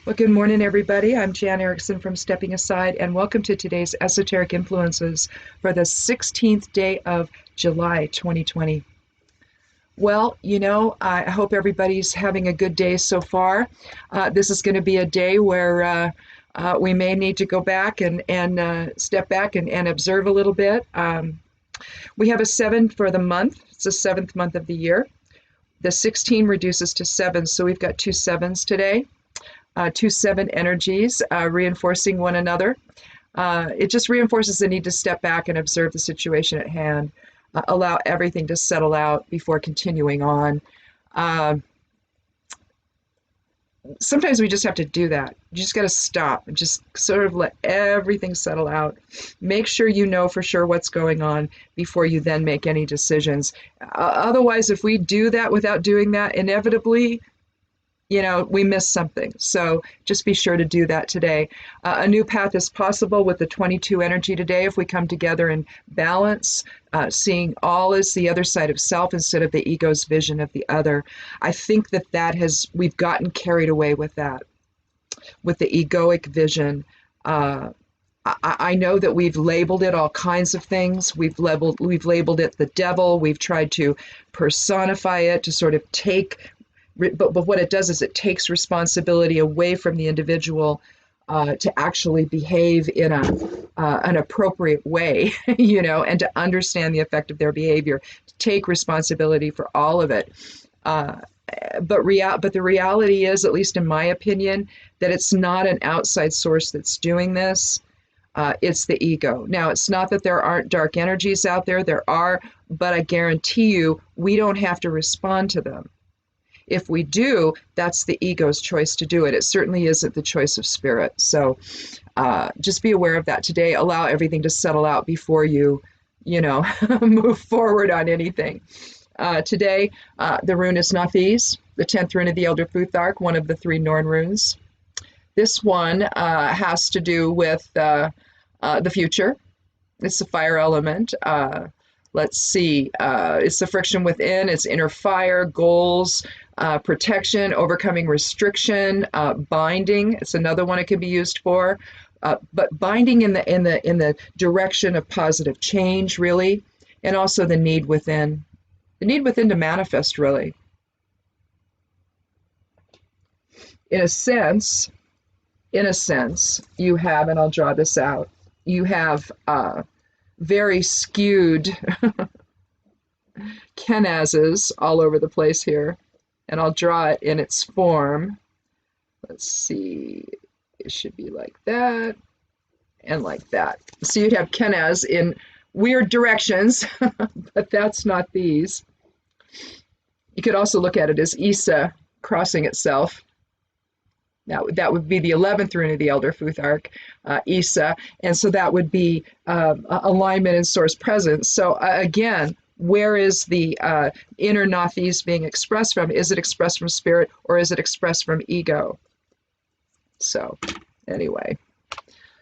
Well, good morning, everybody. I'm Jan Erickson from Stepping Aside, and welcome to today's Esoteric Influences for the 16th day of July 2020. Well, I hope everybody's having a good day so far. This is going to be a day where we may need to go back and step back and observe a little bit. We have a 7 for the month. It's the seventh month of the year. The 16 reduces to 7, so we've got two sevens today. Two seven energies reinforcing one another. It just reinforces the need to step back and observe the situation at hand, allow everything to settle out before continuing on. Uh, Sometimes we just have to do that. You just got to stop and just sort of let everything settle out. Make sure you know for sure what's going on before you then make any decisions. Otherwise, if we do that without doing that, inevitably, we miss something. So just be sure to do that today. A new path is possible with the 22 energy today if we come together in balance, seeing all as the other side of self instead of the ego's vision of the other. I think we've gotten carried away with that, with the egoic vision. I know that we've labeled it all kinds of things. We've labeled it the devil. We've tried to personify it to sort of but what it does is it takes responsibility away from the individual to actually behave in an appropriate way, and to understand the effect of their behavior, to take responsibility for all of it. But the reality is, at least in my opinion, that it's not an outside source that's doing this. It's the ego. Now, it's not that there aren't dark energies out there. There are, but I guarantee you, we don't have to respond to them. If we do, that's the ego's choice to do it. It certainly isn't the choice of spirit. So just be aware of that today. Allow everything to settle out before you move forward on anything. Today, the rune is Nathis, the 10th rune of the Elder Futhark, one of the 3 Norn runes. This one has to do with the future. It's the fire element. Let's see, it's the friction within, it's inner fire, goals, protection, overcoming restriction, binding. It's another one it can be used for. But binding in the direction of positive change, really, and also the need within to manifest, really. In a sense, you have, and I'll draw this out. You have very skewed kenazes all over the place here, and I'll draw it in its form. Let's see, it should be like that and like that. So you'd have kenaz in weird directions, but that's not these. You could also look at it as Isa crossing itself. Now, that would be the 11th rune of the Elder Futhark, Isa, and so that would be alignment and source presence. So again, where is the inner Nathis being expressed from? Is it expressed from spirit or is it expressed from ego? So anyway,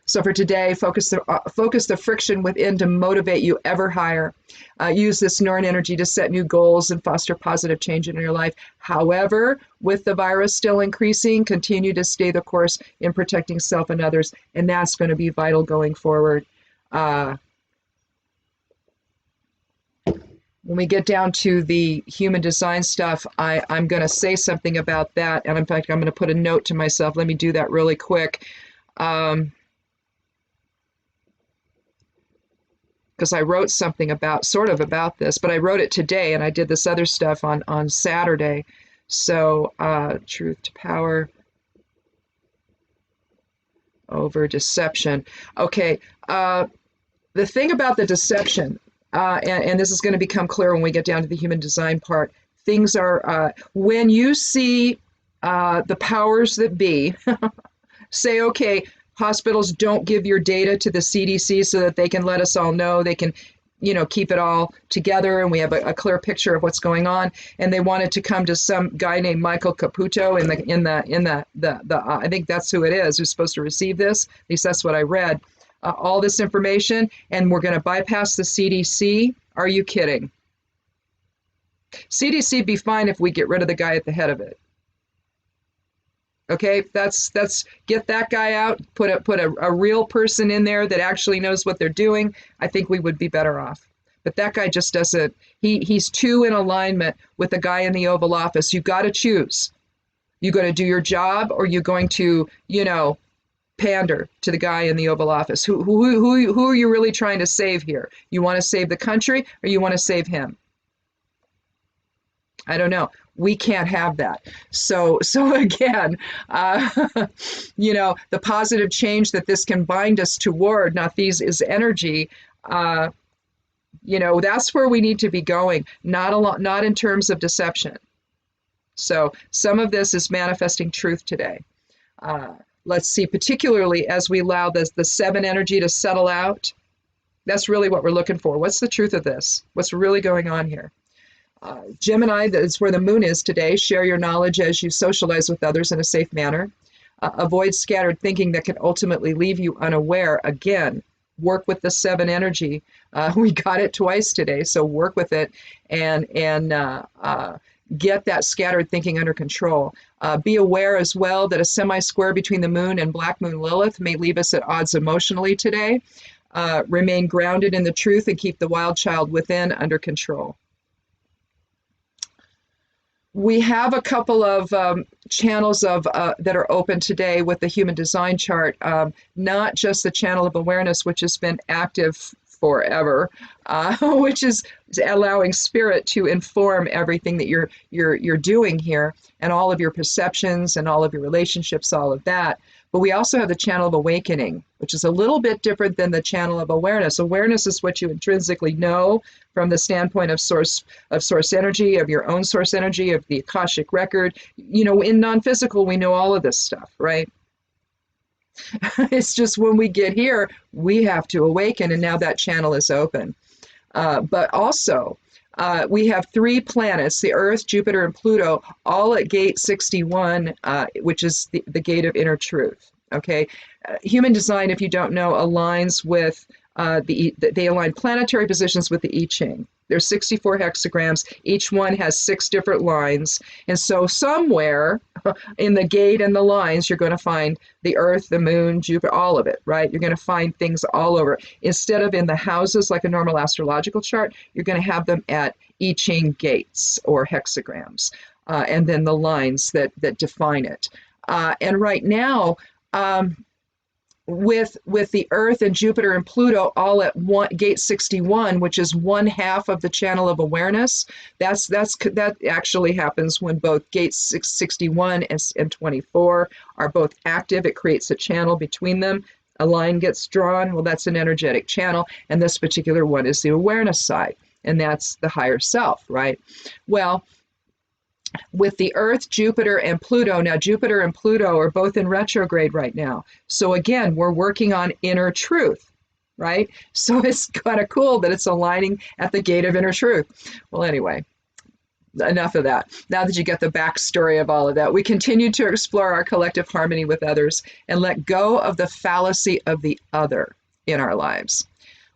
so for today, focus the friction within to motivate you ever higher. Use this Norn energy to set new goals and foster positive change in your life. However, with the virus still increasing, continue to stay the course in protecting self and others, and that's going to be vital going forward. When we get down to the human design stuff, I'm going to say something about that, and in fact, I'm going to put a note to myself. Let me do that really quick. Because I wrote something about this, but I wrote it today, and I did this other stuff on Saturday. So truth to power over deception. Okay, the thing about the deception, and this is going to become clear when we get down to the human design part, things are, when you see the powers that be say, okay, hospitals, don't give your data to the CDC so that they can let us all know. They can, keep it all together, and we have a clear picture of what's going on. And they wanted to come to some guy named Michael Caputo in the I think that's who it is who's supposed to receive this. At least that's what I read. All this information, and we're going to bypass the CDC. Are you kidding? CDC be fine if we get rid of the guy at the head of it. Okay, that's get that guy out, put a real person in there that actually knows what they're doing. I think we would be better off. But that guy just doesn't. He's too in alignment with the guy in the Oval Office. You got to choose. You going to do your job, or you going to, pander to the guy in the Oval Office? Who are you really trying to save here? You want to save the country, or you want to save him? I don't know. We can't have that. So again, the positive change that this can bind us toward, not these, is energy. That's where we need to be going. Not in terms of deception. So some of this is manifesting truth today. Let's see, particularly as we allow the seven energy to settle out. That's really what we're looking for. What's the truth of this? What's really going on here? Gemini, that's where the moon is today. Share your knowledge as you socialize with others in a safe manner. Avoid scattered thinking that can ultimately leave you unaware. Again, work with the seven energy. We got it twice today, so work with it and get that scattered thinking under control. Be aware as well that a semi-square between the moon and Black Moon Lilith may leave us at odds emotionally today. Remain grounded in the truth and keep the wild child within under control. We have a couple of channels that are open today with the human design chart, not just the channel of awareness, which has been active forever, which is allowing spirit to inform everything that you're doing here, and all of your perceptions and all of your relationships, all of that. But we also have the channel of awakening, which is a little bit different than the channel of awareness. Awareness is what you intrinsically know from the standpoint of source energy, of your own source energy, of the Akashic record. In non-physical, we know all of this stuff, right? It's just when we get here, we have to awaken, and now that channel is open. But also, we have three planets, the Earth, Jupiter, and Pluto, all at gate 61, which is the gate of inner truth. Okay, human design, if you don't know, aligns with they align planetary positions with the I Ching. There's 64 hexagrams. Each one has 6 different lines. And so somewhere in the gate and the lines, you're going to find the Earth, the Moon, Jupiter, all of it, right? You're going to find things all over. Instead of in the houses like a normal astrological chart, you're going to have them at I Ching gates or hexagrams, and then the lines that define it. And right now, with the Earth and Jupiter and Pluto all at gate 61, which is one half of the channel of awareness. That actually happens when both gates 61 and 24 are both active. It creates a channel between them. A line gets drawn. Well, that's an energetic channel, and this particular one is the awareness side, and that's the higher self, right? Well, with the Earth, Jupiter, and Pluto. Now, Jupiter and Pluto are both in retrograde right now. So again, we're working on inner truth, right? So it's kind of cool that it's aligning at the gate of inner truth. Well, anyway, enough of that. Now that you get the backstory of all of that, we continue to explore our collective harmony with others and let go of the fallacy of the other in our lives.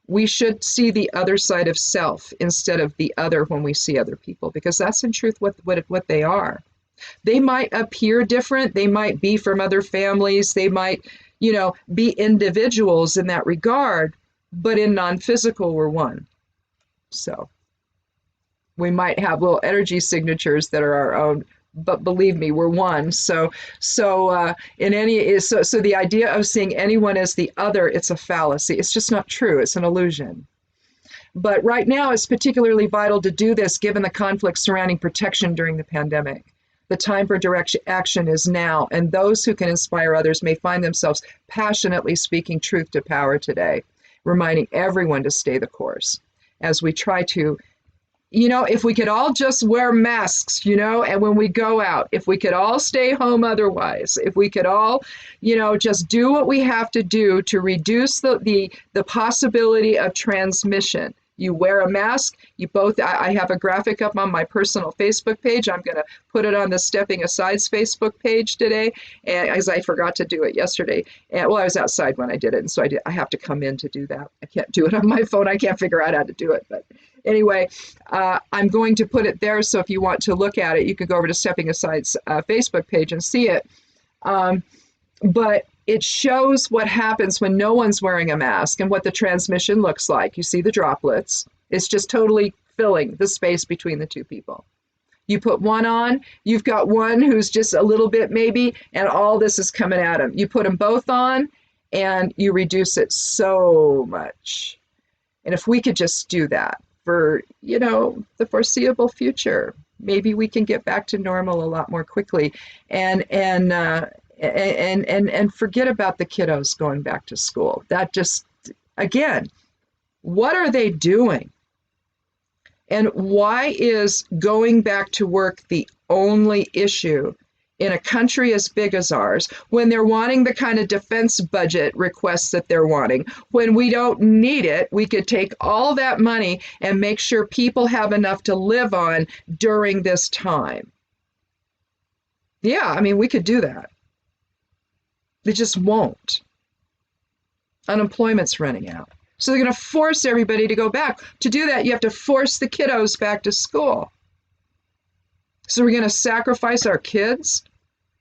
We should see the other side of self instead of the other when we see other people, because that's in truth what they are. They might appear different. They might be from other families. They might, be individuals in that regard, but in non-physical, we're one. So we might have little energy signatures that are our own, but believe me, we're one. So the idea of seeing anyone as the other, it's a fallacy. It's just not true. It's an illusion. But right now, it's particularly vital to do this given the conflict surrounding protection during the pandemic. The time for direct action is now, and those who can inspire others may find themselves passionately speaking truth to power today, reminding everyone to stay the course as we try to, if we could all just wear masks, and when we go out, if we could all stay home otherwise, if we could all, just do what we have to do to reduce the possibility of transmission. You wear a mask, I have a graphic up on my personal Facebook page. I'm going to put it on the Stepping Aside's Facebook page today, and as I forgot to do it yesterday. And I was outside when I did it, and so I have to come in to do that. I can't do it on my phone. I can't figure out how to do it, but anyway, I'm going to put it there, so if you want to look at it, you can go over to Stepping Aside's Facebook page and see it. But it shows what happens when no one's wearing a mask and what the transmission looks like. You see the droplets. It's just totally filling the space between the two people. You put one on, you've got one who's just a little bit maybe, and all this is coming at him. You put them both on, and you reduce it so much. And if we could just do that for, the foreseeable future, maybe we can get back to normal a lot more quickly, and forget about the kiddos going back to school. That just, again, what are they doing? And why is going back to work the only issue in a country as big as ours, when they're wanting the kind of defense budget requests that they're wanting, when we don't need it? We could take all that money and make sure people have enough to live on during this time. Yeah, I mean, we could do that. They just won't. Unemployment's running out. So they're going to force everybody to go back. To do that, you have to force the kiddos back to school. So we're going to sacrifice our kids?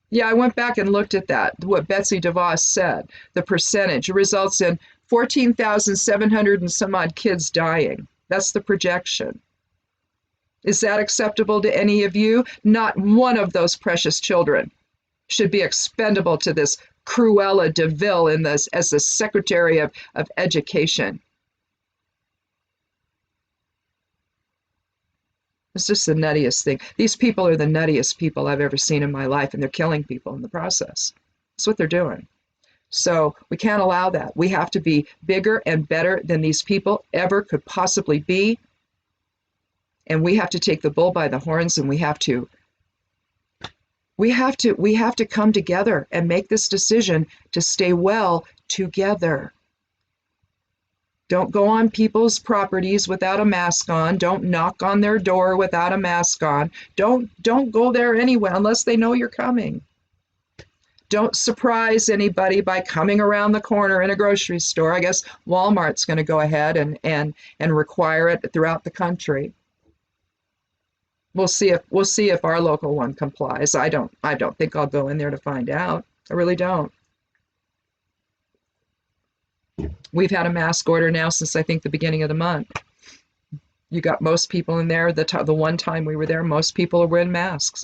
Yeah, I went back and looked at that, what Betsy DeVos said. The percentage results in 14,700 and some odd kids dying. That's the projection. Is that acceptable to any of you? Not one of those precious children should be expendable to this Cruella de Vil as the Secretary of Education. It's just the nuttiest thing. These people are the nuttiest people I've ever seen in my life, and they're killing people in the process. That's what they're doing. So we can't allow that. We have to be bigger and better than these people ever could possibly be. And we have to take the bull by the horns, and we have to come together and make this decision to stay well together. Don't go on people's properties without a mask on. Don't knock on their door without a mask on. Don't go there anyway unless they know you're coming. Don't surprise anybody by coming around the corner in a grocery store. I guess Walmart's going to go ahead and require it throughout the country. We'll see if our local one complies. I don't think I'll go in there to find out. I really don't. We've had a mask order now since I think the beginning of the month. You got most people in there. The one time we were there, most people were wearing masks.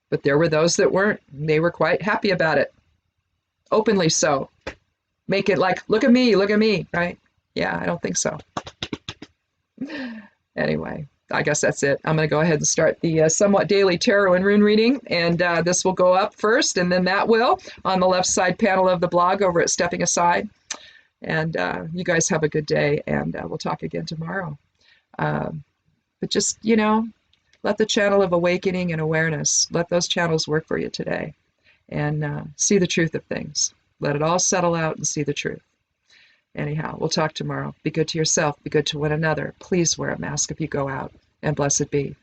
But there were those that weren't. They were quite happy about it. Openly so. Make it like, look at me, right? Yeah, I don't think so. Anyway, I guess that's it. I'm going to go ahead and start the somewhat daily tarot and rune reading, and this will go up first, and then that will on the left side panel of the blog over at Stepping Aside. And you guys have a good day, and we'll talk again tomorrow. But just, let the channel of awakening and awareness, let those channels work for you today, and see the truth of things. Let it all settle out and see the truth. Anyhow, we'll talk tomorrow. Be good to yourself. Be good to one another. Please wear a mask if you go out, and blessed be.